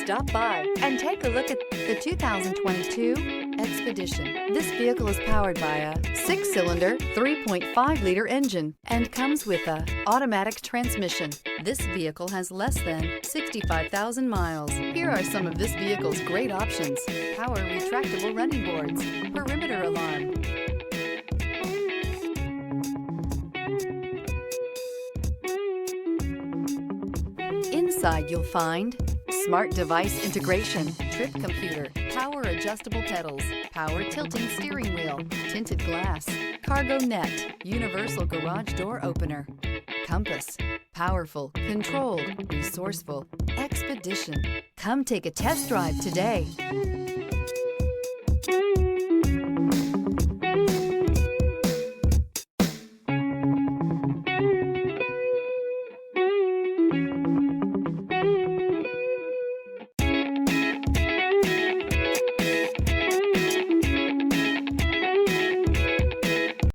Stop by and take a look at the 2022 Expedition. This vehicle is powered by a 6-cylinder, 3.5-liter engine and comes with a automatic transmission. This vehicle has less than 65,000 miles. Here are some of this vehicle's great options: power retractable running boards, perimeter alarm, inside you'll find smart device integration, trip computer, power adjustable pedals, power tilting steering wheel, tinted glass, cargo net, universal garage door opener, compass, powerful, controlled, resourceful, Expedition. Come take a test drive today.